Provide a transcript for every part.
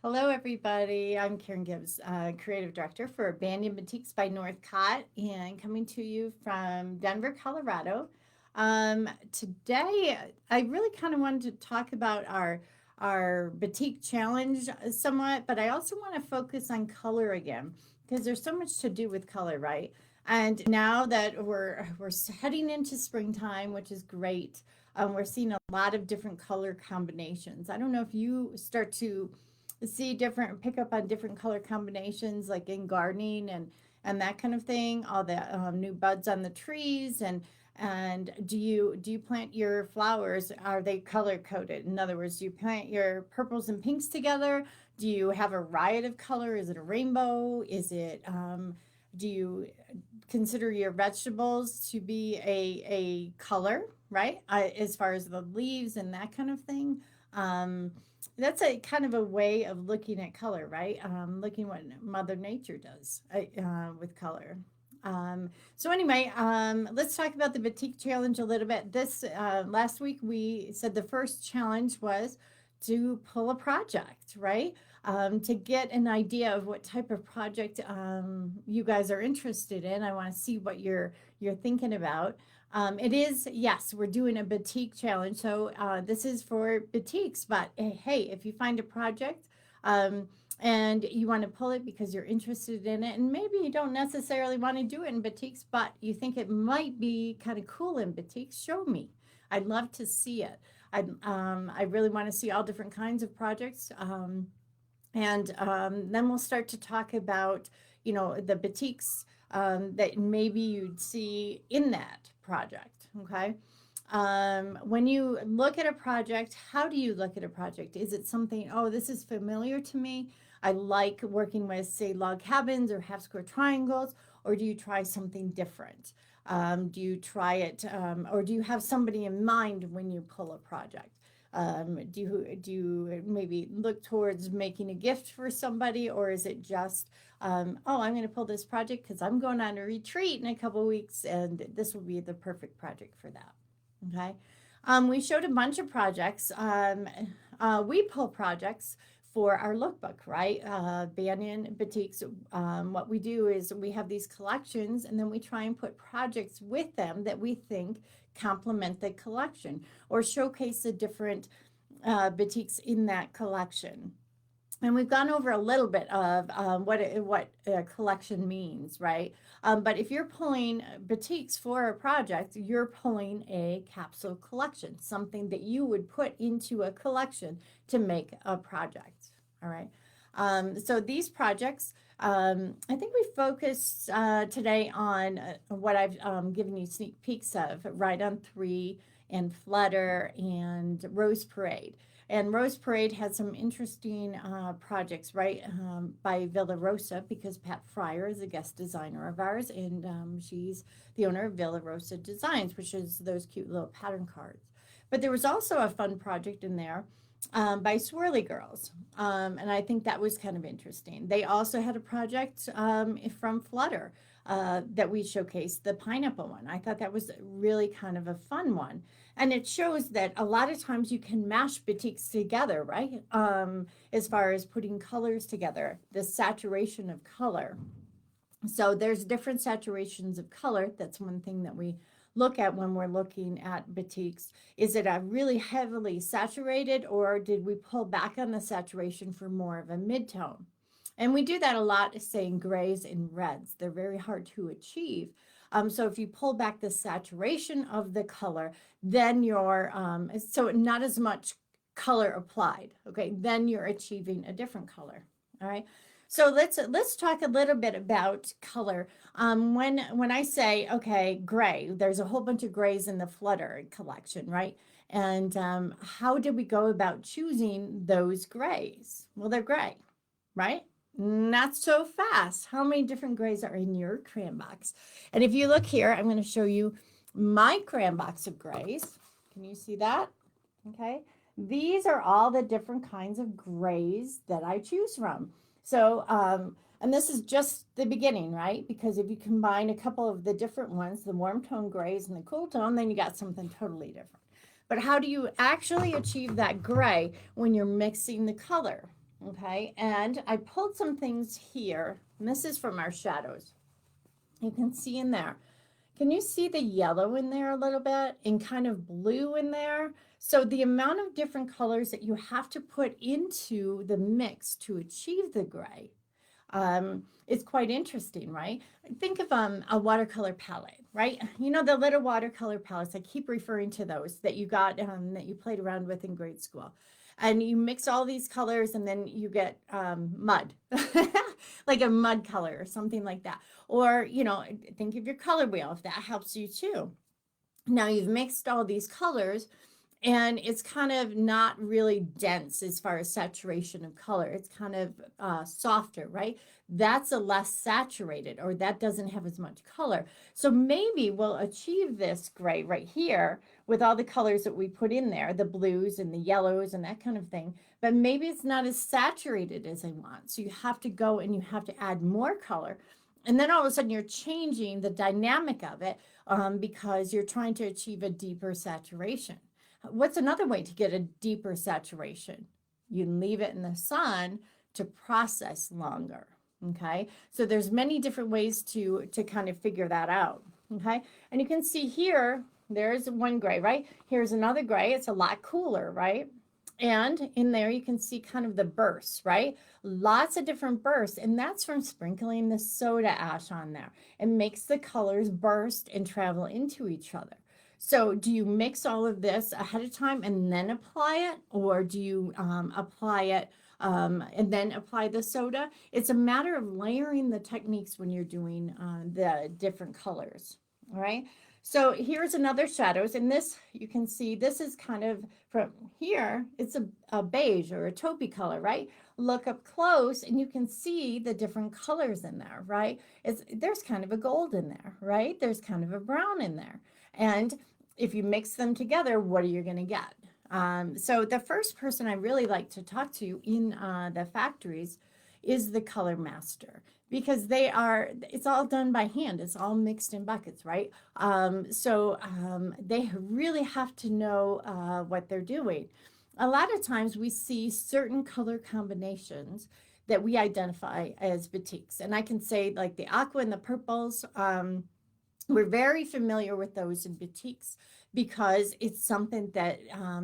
Hello, everybody. I'm Karen Gibbs, Creative Director for Banyan Batiks by Northcott, and coming to you from Denver, Colorado. Today, I really kind of wanted to talk about our batik challenge somewhat, but I also want to focus on color again because there's so much to do with color, right? And now that we're heading into springtime, which is great, we're seeing a lot of different color combinations. I don't know if you start to see different pick up on different color combinations like in gardening and that kind of thing, all the new buds on the trees. And do you plant your flowers, are they color coded? In other words, do you plant your purples and pinks together? Do you have a riot of color? Is it a rainbow? Is it do you consider your vegetables to be a color, right? As far as the leaves and that kind of thing. um that's a kind of a way of looking at color, right? Looking what Mother Nature does with color. So anyway, let's talk about the Batik Challenge a little bit. This last week we said the first challenge was to pull a project, right? To get an idea of what type of project you guys are interested in. I want to see what you're thinking about. It is, yes, we're doing a batik challenge. So this is for batiks, but hey, if you find a project um, and you want to pull it because you're interested in it, and maybe you don't necessarily want to do it in batiks, but you think it might be kind of cool in batiks, show me. I'd love to see it. I really want to see all different kinds of projects. And then we'll start to talk about, the batiks that maybe you'd see in that project. Okay. When you look at a project, how do you look at a project? Is it something, oh, this is familiar to me? I like working with, say, log cabins or half square triangles, or do you try something different? Do you try it, or do you have somebody in mind when you pull a project? Do you maybe look towards making a gift for somebody, or is it just, oh, I'm going to pull this project because I'm going on a retreat in a couple of weeks, and this will be the perfect project for that. Okay. We showed a bunch of projects. We pull projects for our lookbook, right? Banyan Batiks. What we do is we have these collections, and then we try and put projects with them that we think complement the collection or showcase the different batiks in that collection. And we've gone over a little bit of what a collection means, right? But if you're pulling batiks for a project, you're pulling a capsule collection, something that you would put into a collection to make a project. All right. So these projects, I think we focused today on what I've given you sneak peeks of, Ride on Three and Flutter and Rose Parade. And Rose Parade had some interesting projects, right, by Villa Rosa, because Pat Fryer is a guest designer of ours, and she's the owner of Villa Rosa Designs, which is those cute little pattern cards. But there was also a fun project in there by Swirly Girls, and I think that was kind of interesting. They also had a project from Flutter that we showcased, the pineapple one. I thought that was really kind of a fun one. And it shows that a lot of times you can mash batiks together, right? As far as putting colors together, the saturation of color. So there's different saturations of color. That's one thing that we look at when we're looking at batiks. Is it a really heavily saturated, or did we pull back on the saturation for more of a mid-tone? And we do that a lot, saying grays and reds. They're very hard to achieve. So if you pull back the saturation of the color, then you're, so not as much color applied. Okay, then you're achieving a different color. All right. So let's talk a little bit about color. When I say, okay, gray, there's a whole bunch of grays in the Flutter collection, right? And how did we go about choosing those grays? Well, they're gray, right? Not so fast. How many different grays are in your crayon box? And if you look here, I'm going to show you my crayon box of grays. Can you see that? Okay. These are all the different kinds of grays that I choose from. So, and this is just the beginning, right? Because if you combine a couple of the different ones, the warm tone grays and the cool tone, then you got something totally different. But how do you actually achieve that gray when you're mixing the color? Okay, and I pulled some things here, and this is from our shadows. You can see in there. Can you see the yellow in there a little bit and kind of blue in there? So the amount of different colors that you have to put into the mix to achieve the gray is quite interesting, right? Think of a watercolor palette, right? You know, the little watercolor palettes, I keep referring to those that you got, that you played around with in grade school. And you mix all these colors and then you get mud, like a mud color or something like that. Or, you know, think of your color wheel if that helps you too. Now you've mixed all these colors and it's kind of not really dense as far as saturation of color. It's kind of softer, right? That's a less saturated, or that doesn't have as much color. So maybe we'll achieve this gray right here with all the colors that we put in there, the blues and the yellows and that kind of thing. But maybe it's not as saturated as I want. So you have to go and you have to add more color. And then all of a sudden you're changing the dynamic of it because you're trying to achieve a deeper saturation. What's another way to get a deeper saturation? You leave it in the sun to process longer. Okay, so there's many different ways to kind of figure that out. Okay, and you can see here, there's one gray, right? Here's another gray. It's a lot cooler, right? And in there you can see kind of the bursts, right? Lots of different bursts, and that's from sprinkling the soda ash on there. It makes the colors burst and travel into each other. So do you mix all of this ahead of time and then apply it, or do you apply it and then apply the soda? It's a matter of layering the techniques when you're doing the different colors, all right? So here's another shadows, and this, you can see, this is kind of from here, it's a beige or a taupey color, right? Look up close and you can see the different colors in there, right? There's kind of a gold in there, right? There's kind of a brown in there. And if you mix them together, what are you going to get? So the first person I really like to talk to in the factories is the color master, because it's all done by hand. It's all mixed in buckets, right? They really have to know what they're doing. A lot of times we see certain color combinations that we identify as batiks. And I can say like the aqua and the purples, we're very familiar with those in batiks because it's something that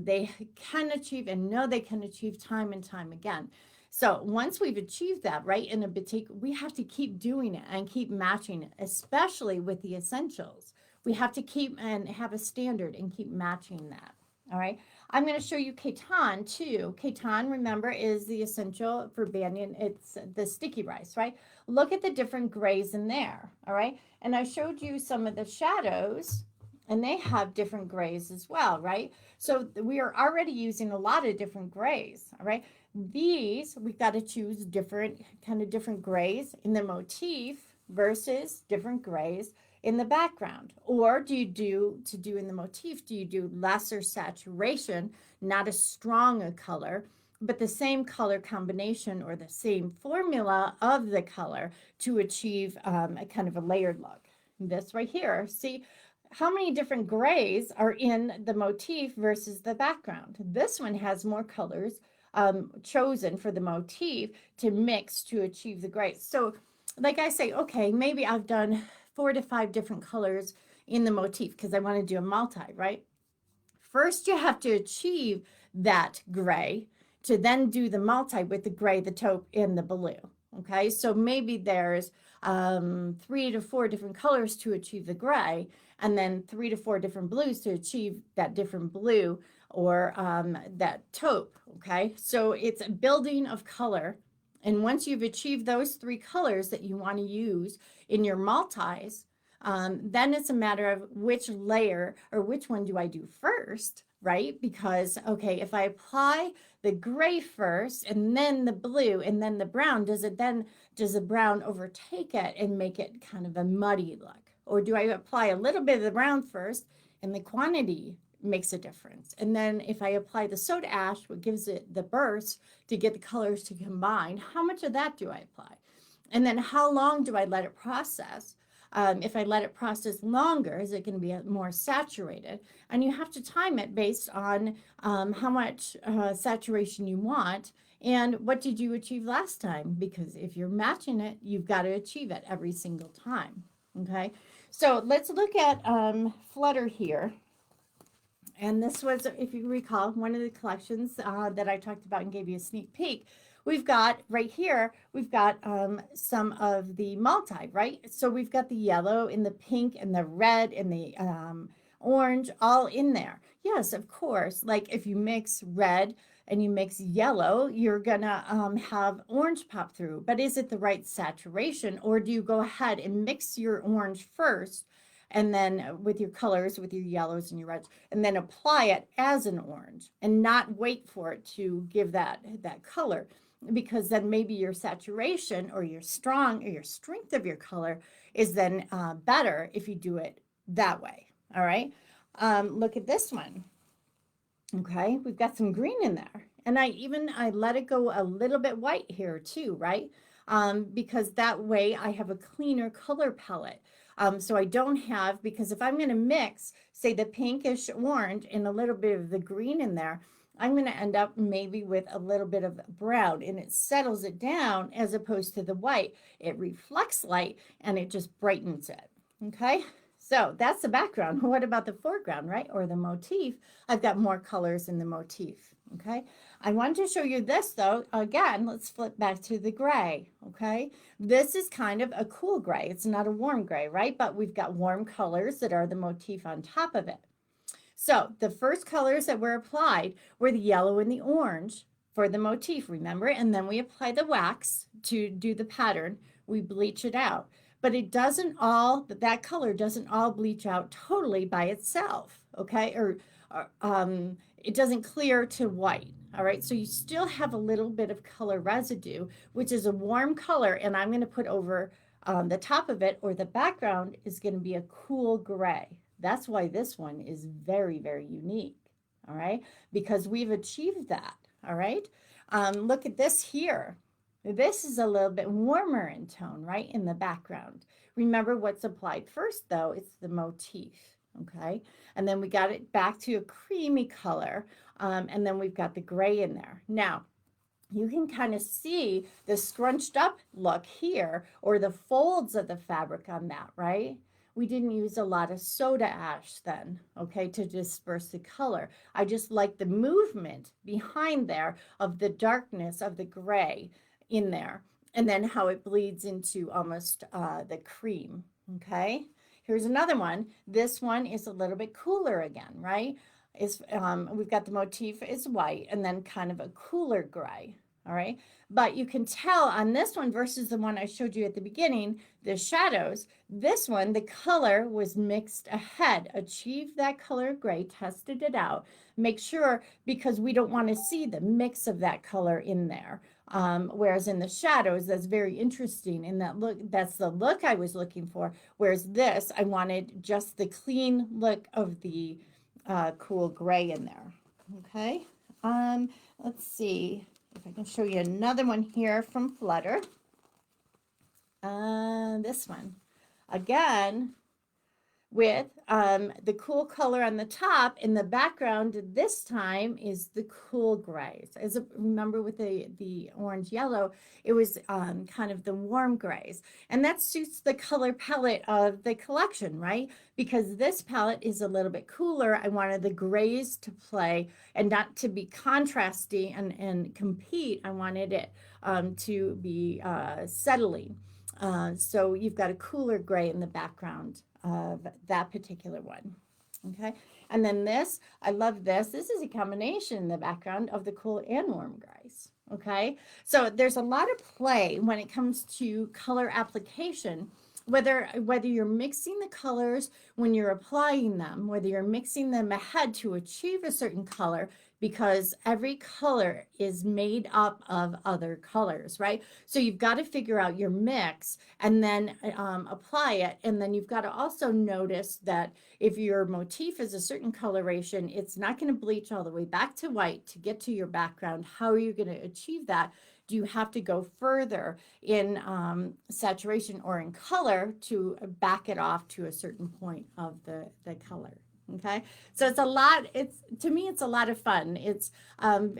they can achieve and know they can achieve time and time again. So once we've achieved that, right, in a batik, we have to keep doing it and keep matching it, especially with the essentials. We have to keep and have a standard and keep matching that. All right. I'm going to show you Ketan too. Ketan, remember, is the essential for banyan. It's the sticky rice, right? Look at the different grays in there. All right. And I showed you some of the shadows, and they have different grays as well, right? So we are already using a lot of different grays. All right. These, we've got to choose different grays in the motif versus different grays in the background. Or do you do in the motif, do you do lesser saturation, not as strong a color, but the same color combination or the same formula of the color to achieve a kind of a layered look? This right here, see how many different grays are in the motif versus the background. This one has more colors chosen for the motif to mix to achieve the grays. So like I say, okay, maybe I've done 4 to 5 different colors in the motif because I want to do a multi, right? First, you have to achieve that gray to then do the multi with the gray, the taupe, and the blue. Okay, so maybe there's 3 to 4 different colors to achieve the gray, and then 3 to 4 different blues to achieve that different blue or that taupe. Okay, so it's a building of color. And once you've achieved those 3 colors that you want to use in your multis, then it's a matter of which layer or which one do I do first, right? Because, okay, if I apply the gray first and then the blue and then the brown, does the brown overtake it and make it kind of a muddy look? Or do I apply a little bit of the brown first and the quantity makes a difference? And then if I apply the soda ash, what gives it the burst to get the colors to combine, how much of that do I apply? And then how long do I let it process? If I let it process longer, is it going to be more saturated? And you have to time it based on how much saturation you want And what did you achieve last time? Because if you're matching it, you've got to achieve it every single time. Okay. So let's look at Flutter here. And this was, if you recall, one of the collections that I talked about and gave you a sneak peek. We've got right here, we've got some of the multi, right? So we've got the yellow and the pink and the red and the orange all in there. Yes, of course. Like if you mix red and you mix yellow, you're gonna have orange pop through. But is it the right saturation, or do you go ahead and mix your orange first and then with your colors, with your yellows and your reds, and then apply it as an orange and not wait for it to give that color? Because then maybe your saturation or your strong or your strength of your color is then better if you do it that way. All right. Look at this one. Okay, we've got some green in there. And I let it go a little bit white here too, right? Because that way I have a cleaner color palette. So I don't have, because if I'm going to mix, say, the pinkish orange and a little bit of the green in there, I'm going to end up maybe with a little bit of brown, and it settles it down as opposed to the white. It reflects light and it just brightens it. Okay. So that's the background. What about the foreground, right? Or the motif? I've got more colors in the motif. Okay. I want to show you this though. Again, let's flip back to the gray. Okay. This is kind of a cool gray. It's not a warm gray, right? But we've got warm colors that are the motif on top of it. So the first colors that were applied were the yellow and the orange for the motif, remember? And then we apply the wax to do the pattern. We bleach it out. But it doesn't all, that color doesn't all bleach out totally by itself, okay? Or it doesn't clear to white, all right? So you still have a little bit of color residue, which is a warm color, and I'm going to put over the top of it, or the background is going to be a cool gray. That's why this one is very, very unique, all right? Because we've achieved that, all right? Look at this here. This is a little bit warmer in tone, right, in the background. Remember what's applied first, though, it's the motif, okay? And then we got it back to a creamy color, and then we've got the gray in there. Now, you can kind of see the scrunched up look here, or the folds of the fabric on that, right? We didn't use a lot of soda ash then, okay, to disperse the color. I just like the movement behind there of the darkness of the gray in there, and then how it bleeds into almost the cream, okay? Here's another one. This one is a little bit cooler again, right? We've got the motif is white and then kind of a cooler gray, all right? But you can tell on this one versus the one I showed you at the beginning, the shadows, this one, the color was mixed ahead, achieved that color gray, tested it out, make sure, because we don't want to see the mix of that color in there. Whereas in the shadows, that's very interesting. In that look, that's the look I was looking for. Whereas this, I wanted just the clean look of the cool gray in there. Okay. Let's see if I can show you another one here from Flutter. This one. Again, with the cool color on the top, in the background this time is the cool grays. Remember with the orange yellow, it was kind of the warm grays, and that suits the color palette of the collection, right? Because this palette is a little bit cooler. I wanted the grays to play and not to be contrasty and compete. I wanted it to be settling. So you've got a cooler gray in the background of that particular one. Okay. And then this, I love this. This is a combination in the background of the cool and warm grays. Okay. So there's a lot of play when it comes to color application, whether you're mixing the colors when you're applying them, whether you're mixing them ahead to achieve a certain color, because every color is made up of other colors, right? So you've got to figure out your mix and then apply it. And then you've got to also notice that if your motif is a certain coloration, it's not going to bleach all the way back to white to get to your background. How are you going to achieve that? Do you have to go further in saturation or in color to back it off to a certain point of the color? Okay, so it's a lot. It's to me, it's a lot of fun. It's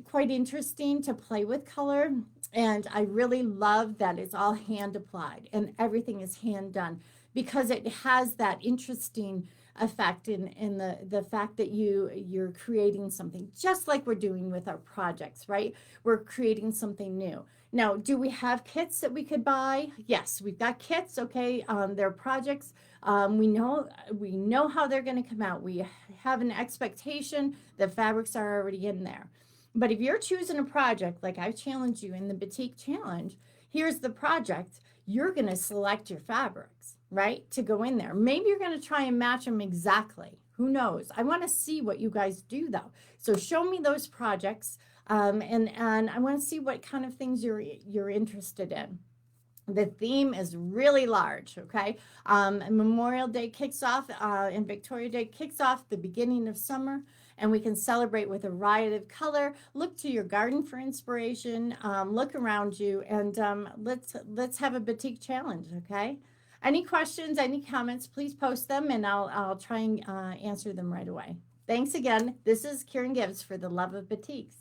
quite interesting to play with color, and I really love that it's all hand applied and everything is hand done because it has that interesting effect in the fact that you're creating something just like we're doing with our projects, right? We're creating something new. Now, do we have kits that we could buy? Yes, we've got kits. Okay, they're projects. We know how they're going to come out. We have an expectation. The fabrics are already in there. But if you're choosing a project, like I challenge you in the Batik Challenge, here's the project. You're going to select your fabrics, right, to go in there. Maybe you're going to try and match them exactly. Who knows? I want to see what you guys do, though. So show me those projects, and I want to see what kind of things you're interested in. The theme is really large, okay? Memorial Day kicks off and Victoria Day kicks off the beginning of summer, and we can celebrate with a riot of color. Look to your garden for inspiration. Look around you, and let's have a batik challenge, okay? Any questions, any comments, please post them, and I'll try and answer them right away. Thanks again. This is Karen Gibbs for the Love of Batiks.